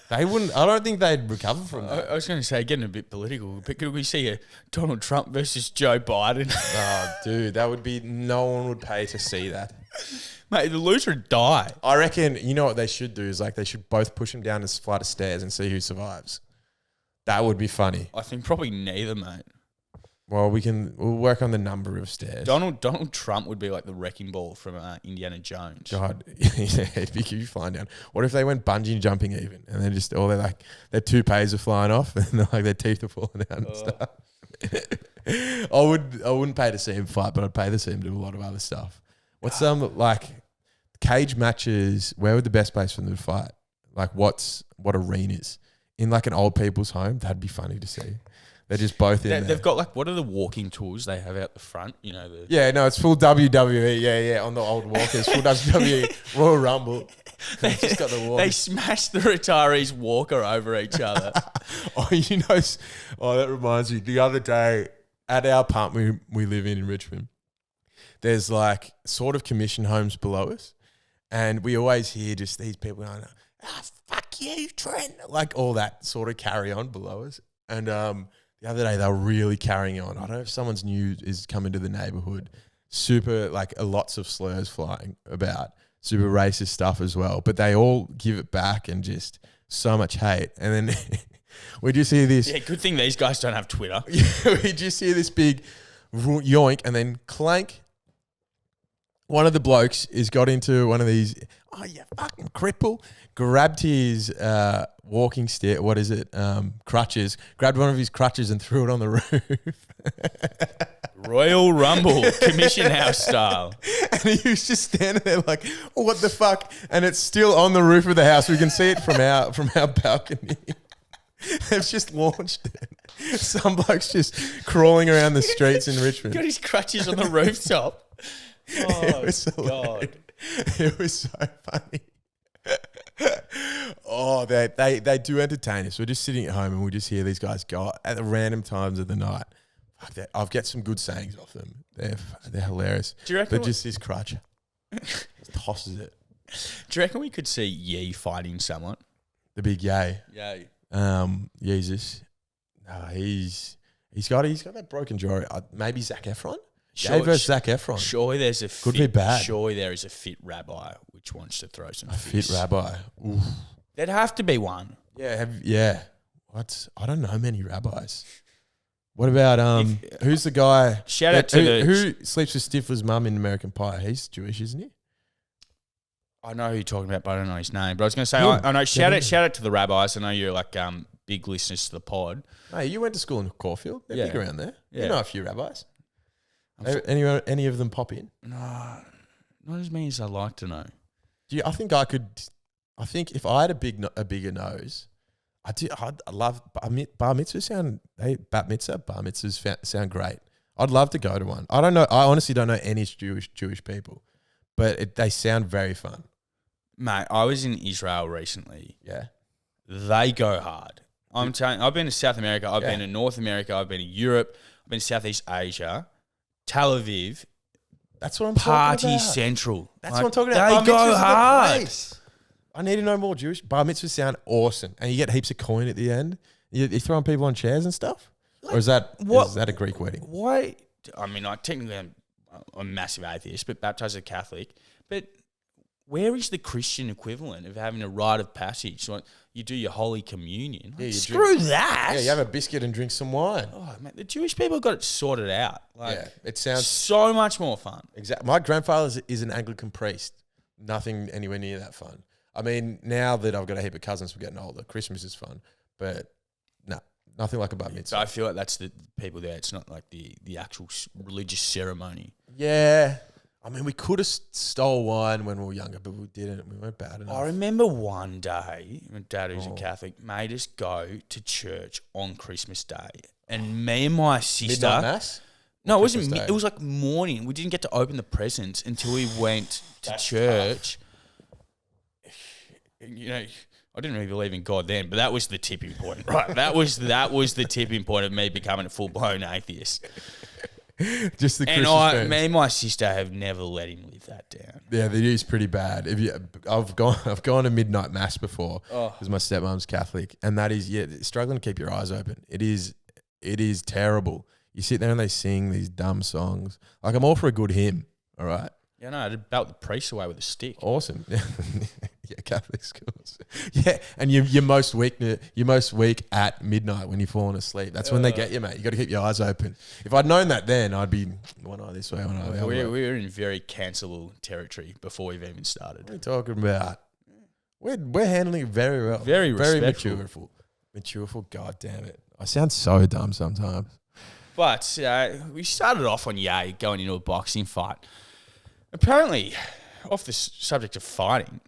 They wouldn't. I don't think they'd recover from that. I was going to say, getting a bit political, but could we see a Donald Trump versus Joe Biden? Oh, dude, that would be. No one would pay to see that. Mate, the loser would die. I reckon. You know what they should do is like they should both push him down this flight of stairs and see who survives. That would be funny. I think probably neither, mate. Well, we'll work on the number of stairs. Donald Trump would be like the wrecking ball from Indiana Jones. God, if you flying down. What if they went bungee jumping even, and they're just all their toupees are flying off, and they're like their teeth are falling out and stuff. I wouldn't pay to see him fight, but I'd pay to see him do a lot of other stuff. What's like cage matches? Where would the best place for them to fight? Like what arenas? In like an old people's home? That'd be funny to see. They're just both in there. They've got like, what are the walking tools they have out the front? You know, it's full WWE. Yeah, on the old walkers. Full WWE Royal Rumble. They've just got the walkers. They smash the retirees' walker over each other. That reminds me. The other day at our apartment we live in Richmond, there's like sort of commission homes below us. And we always hear just these people going, fuck you, Trent. Like all that sort of carry on below us. And the other day they were really carrying on. I don't know if someone's new is coming to the neighborhood. Super, like lots of slurs flying about. Super racist stuff as well. But they all give it back and just so much hate. And then we just hear this. Yeah, good thing these guys don't have Twitter. We just hear this big yoink and then clank. One of the blokes has got into one of these, you fucking cripple, grabbed his walking stick, crutches, grabbed one of his crutches and threw it on the roof. Royal Rumble, Commission House style. And he was just standing there like, what the fuck? And it's still on the roof of the house. We can see it from our balcony. They've just launched it. Some bloke's just crawling around the streets in Richmond. Got his crutches on the rooftop. Oh, It was God. It was so funny. They do entertain us. We're just sitting at home and we just hear these guys go at the random times of the night. Fuck, I've get some good sayings off them. They're hilarious. Do you reckon? But just this crutch tosses it. Do you reckon we could see Yee fighting someone? The big yay. Yay. Jesus. No, he's got that broken jaw. Maybe Zac Efron. Sure, versus Zac Efron. Surely there's a Could be bad. Surely there is a fit rabbi which wants to throw some Fit rabbi. Oof. There'd have to be one. Yeah. I don't know many rabbis. What about who's the guy? Shout out to who sleeps with Stifler's mum in American Pie? He's Jewish, isn't he? I know who you're talking about, but I don't know his name. But I was going to say, Him. I know. Shout out to the rabbis. I know you're like big listeners to the pod. Hey, you went to school in Caulfield. They're big around there. Yeah. You know a few rabbis. Any of them pop in? No, not as many as I like to know. I think if I had a bigger nose, I'd love bar mitzvahs. Bat mitzvahs sound great. I'd love to go to one. I don't know. I honestly don't know any Jewish people, but they sound very fun. Mate, I was in Israel recently. Yeah, they go hard. I'm telling you, I've been to South America. I've been to North America. I've been to Europe. I've been to Southeast Asia. Tel Aviv. That's what I'm Party talking about. Central. That's what I'm talking about. They go hard. I need to know more Jewish. Bar mitzvahs sound awesome. And you get heaps of coin at the end. You throwing people on chairs and stuff? Or is that a Greek wedding? Why? I mean, technically I'm a massive atheist, but baptized as a Catholic. But where is the Christian equivalent of having a rite of passage? Like you do your Holy Communion. Yeah, screw that. Yeah, you have a biscuit and drink some wine. Oh, man, the Jewish people got it sorted out. It sounds so much more fun. Exactly. My grandfather is an Anglican priest. Nothing anywhere near that fun. I mean, now that I've got a heap of cousins, we're getting older. Christmas is fun, but no, nothing like a bar mitzvah. So I feel like that's the people there. It's not like the actual religious ceremony. Yeah. I mean, we could have stole wine when we were younger, but we didn't. We weren't bad enough. I remember one day, my dad, who's a Catholic, made us go to church on Christmas Day. And me and my sister... Midnight Mass? No, it wasn't. It was like morning. We didn't get to open the presents until we went to church. Tough. You know, I didn't really believe in God then, but that was the tipping point, right? That was the tipping point of me becoming a full-blown atheist. Just the And Christmas fans. me and my sister have never let him live that down. Yeah, it is pretty bad. I've gone to midnight mass before Oh. because my stepmom's Catholic, and that is struggling to keep your eyes open. It is terrible. You sit there and they sing these dumb songs. Like, I'm all for a good hymn. All right, Yeah, no, I'd belt the priest away with a stick. awesome. Yeah, Catholic schools. Yeah, and you're most weak at midnight when you're falling asleep. That's when they get you, mate. You got to keep your eyes open. If I'd known that then, I'd be one eye this way, one eye the other. We were in very cancelable territory before we've even started. What are you talking about? We're handling it very well. Very respectful. Matureful. God damn it. I sound so dumb sometimes. But we started off on Ye going into a boxing fight. Apparently, off the subject of fighting,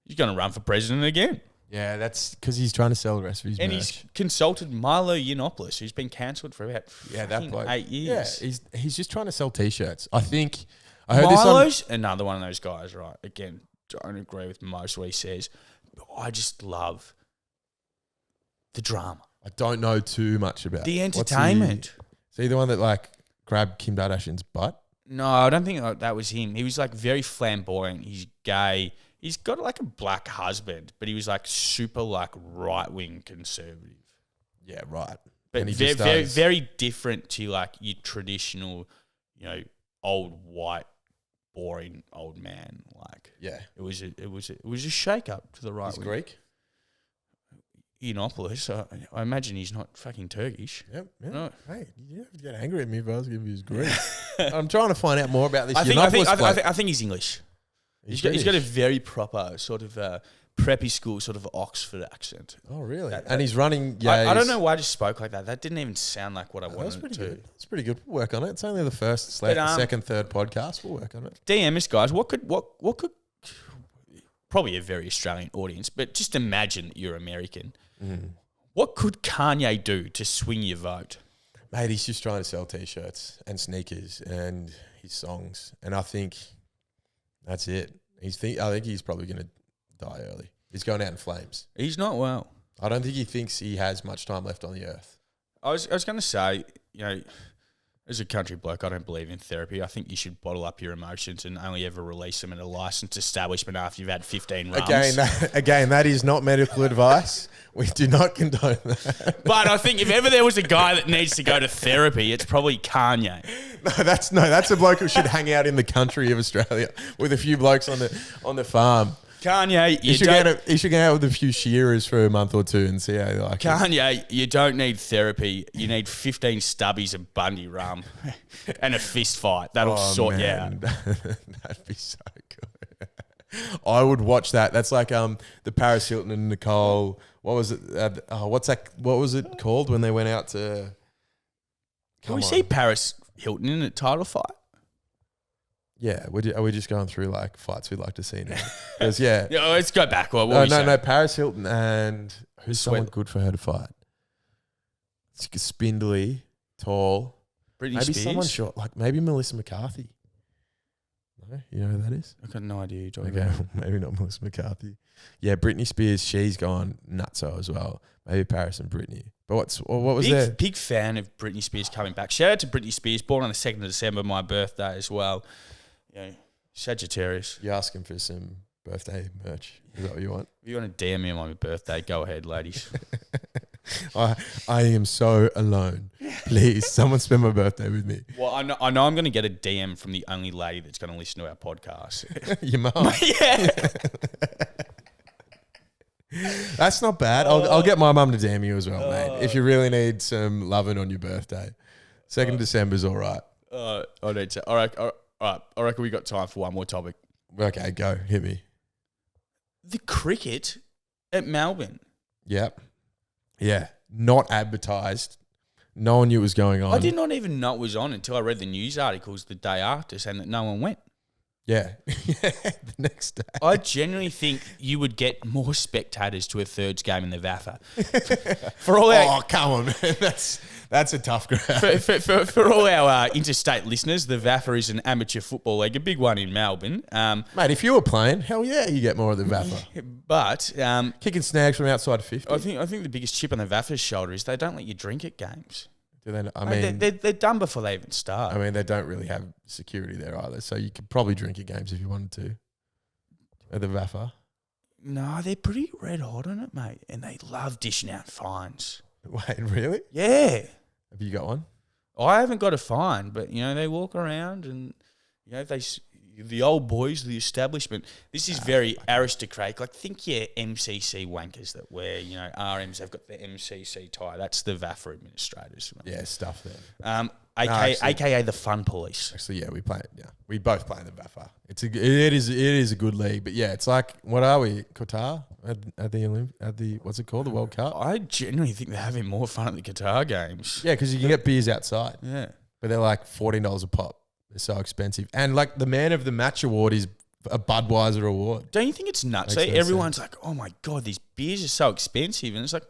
he's going to run for president again. Yeah, that's because he's trying to sell the rest of his And merch. he's consulted Milo Yiannopoulos, who's been cancelled for about That fucking bloke. 8 years. Yeah, he's just trying to sell T-shirts. I think I heard this on. Milo's another one of those guys, right? Again, don't agree with most of what he says. But I just love the drama. I don't know too much about The What's entertainment. Is he the one that like grabbed Kim Kardashian's butt? No, I don't think that was him. He was like very flamboyant. He's gay. He's got like a black husband, but he was like super like right-wing conservative. Yeah, right. But And he very, just very, does. very different to like your traditional, old white, boring old man. Like Yeah, it was a shake up to the right. he's Greek. Yiannopoulos. I imagine he's not fucking Turkish. Yep. No. Hey, you have to get angry at me if I was giving you his Greek. I'm trying to find out more about this. I Yiannopoulos think he's English. He's got a British. very proper sort of preppy school sort of Oxford accent. Oh, really? That- And he's running. I don't know why I just spoke like that. That didn't even sound like what I wanted That's it pretty to. good. That's pretty good. We'll work on it. It's only the first, But, second, third podcast. We'll work on it. DM us, guys. What could probably a very Australian audience, but just imagine that you're American. What could Kanye do to swing your vote? Mate, he's just trying to sell T-shirts and sneakers and his songs, and I think that's it. I think he's probably going to die early. He's going out in flames. He's not well. I don't think he thinks he has much time left on the earth. I was going to say, as a country bloke, I don't believe in therapy. I think you should bottle up your emotions and only ever release them in a licensed establishment after you've had 15 rums. Again, that is not medical advice. We do not condone that. But I think if ever there was a guy that needs to go to therapy, it's probably Kanye. That's a bloke who should hang out in the country of Australia with a few blokes on the farm. Kanye, He should go out with a few shearers for a month or two and see how they like it. Kanye, you don't need therapy. You need 15 stubbies of Bundy rum and a fist fight. That'll sort you out. That'd be so good. I would watch that. That's like the Paris Hilton and Nicole. What was it? What's that? What was it called when they went out to? Can we see Paris Hilton in a title fight? Yeah, are we just going through like fights we'd like to see now? Because yeah, Let's go back. What were we saying? no, Paris Hilton and who's someone Sweat. good for her to fight? It's spindly, tall, Britney maybe Spears? someone short, like maybe Melissa McCarthy. No, you know who that is? I've got no idea who you're talking Okay, about. maybe not Melissa McCarthy. Yeah, Britney Spears, she's gone nutso as well. Maybe Paris and Britney. But what was there? Big fan of Britney Spears coming back. Shout out to Britney Spears, born on the 2nd of December, my birthday as well. Sagittarius. You're asking for some birthday merch. Is that what you want? If you want to DM me on my birthday, go ahead, ladies. I am so alone. Please, someone spend my birthday with me. Well, I know I'm going to get a DM from the only lady that's going to listen to our podcast. Your mum. Yeah. That's not bad. I'll get my mum to DM you as well, mate. If you really need some loving on your birthday. 2nd December's all right. I need to. All right. I reckon we got time for one more topic. Okay, go. Hit me. The cricket at Melbourne. Yep. Yeah. Not advertised. No one knew what was going on. I did not even know it was on until I read the news articles the day after saying that no one went. Yeah. The next day. I genuinely think you would get more spectators to a thirds game in the VAFA. For all our, Oh, come on, man. That's a tough grab. for all our interstate listeners, the VAFA is an amateur football league, a big one in Melbourne. Mate, if you were playing, hell yeah, you get more of the VAFA. But Kicking snags from outside 50. I think the biggest chip on the VAFA's shoulder is they don't let you drink at games. Do they? I Mate, mean, they're done before they even start. I mean, they don't really have security there either, so you could probably drink at games if you wanted to. At the VAFA. No, they're pretty red hot on it, mate, and they love dishing out fines. Wait, really? Yeah. Have you got one? I haven't got a fine, but, they walk around and, the old boys, the establishment, this is very aristocratic. Like, think your MCC wankers that wear, RMs, they've got the MCC tie. That's the VAFA administrators. Yeah, stuff there. AKA the fun police. Actually, yeah, we play it. Yeah, we both play in the VAFA. It is a good league, but yeah, it's like, what are we? Qatar at the what's it called? The World Cup. I genuinely think they're having more fun at the Qatar games. Yeah, because you can get beers outside. Yeah, but they're like $14 a pop. They're so expensive, and like the man of the match award is a Budweiser award. Don't you think it's nuts? Makes no Everyone's like, "Oh my god, these beers are so expensive," and it's like,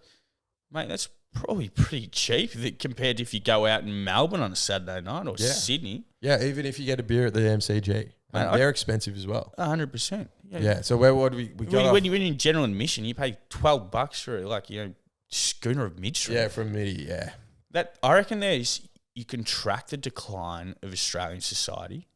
mate, that's probably pretty cheap compared to if you go out in Melbourne on a Saturday night or Sydney. Yeah, even if you get a beer at the MCG, they're expensive as well. 100%. Yeah. So what do we got? When you're in general admission, you pay $12 for schooner of midstream. Yeah, from MIDI. Yeah. That I reckon you can track the decline of Australian society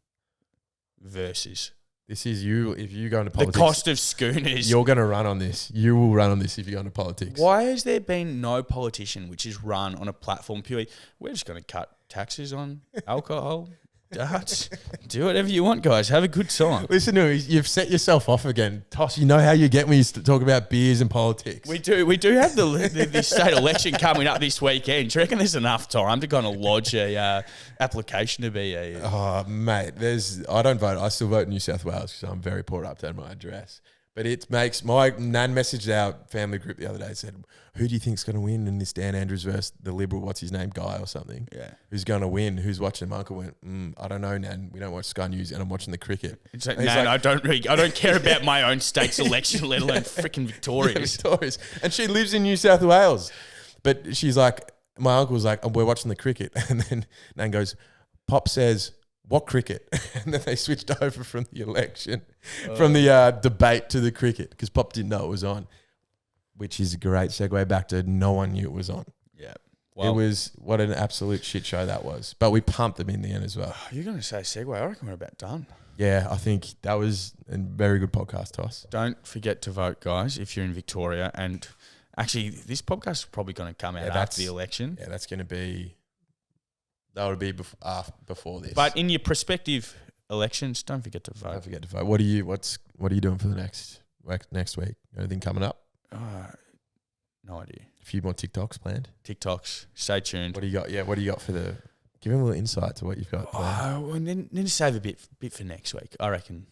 versus this is you. If you go into politics, the cost of schooners. You're going to run on this. You will run on this if you go into politics. Why has there been no politician which is run on a platform purely, we're just going to cut taxes on alcohol, darts, do whatever you want, guys. Have a good time. Listen to me. You've set yourself off again. Toss, you know how you get when you talk about beers and politics. We do have the state election coming up this weekend. Do you reckon there's enough time to kind of lodge a application to be a... Oh, mate, I don't vote. I still vote in New South Wales because I'm very poor to update my address. But it makes... My nan messaged our family group the other day and said, who do you think's going to win in this Dan Andrews versus the Liberal, what's his name, Guy or something? Yeah. Who's going to win? Who's watching? My uncle went, I don't know, Nan. We don't watch Sky News and I'm watching the cricket. It's like, Nan, I don't care about my own state's election, let alone freaking Victoria's. Yeah, Victoria's. And she lives in New South Wales. But she's like, my uncle was like, we're watching the cricket. And then Nan goes, Pop says, what cricket? And then they switched over from the election, from the debate to the cricket because Pop didn't know it was on, which is a great segue back to no one knew it was on. Yeah. Well, it was, what an absolute shit show that was. But we pumped them in the end as well. You're going to say segue. I reckon we're about done. Yeah, I think that was a very good podcast, Toss. Don't forget to vote, guys, if you're in Victoria. And actually, this podcast is probably going to come out after the election. Yeah, that's going to be... That would be before this. But in your prospective elections, don't forget to vote. Don't forget to vote. What are you doing for the next week? Anything coming up? No idea. A few more TikToks planned? TikToks. Stay tuned. What do you got? Yeah, what do you got for the... Give him a little insight to what you've got planned. We need to save a bit for next week, I reckon.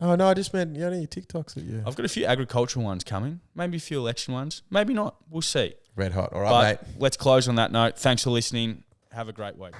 Oh, no, I just meant any TikToks that you... I've got a few agricultural ones coming. Maybe a few election ones. Maybe not. We'll see. Red hot. All right, mate. Let's close on that note. Thanks for listening. Have a great week.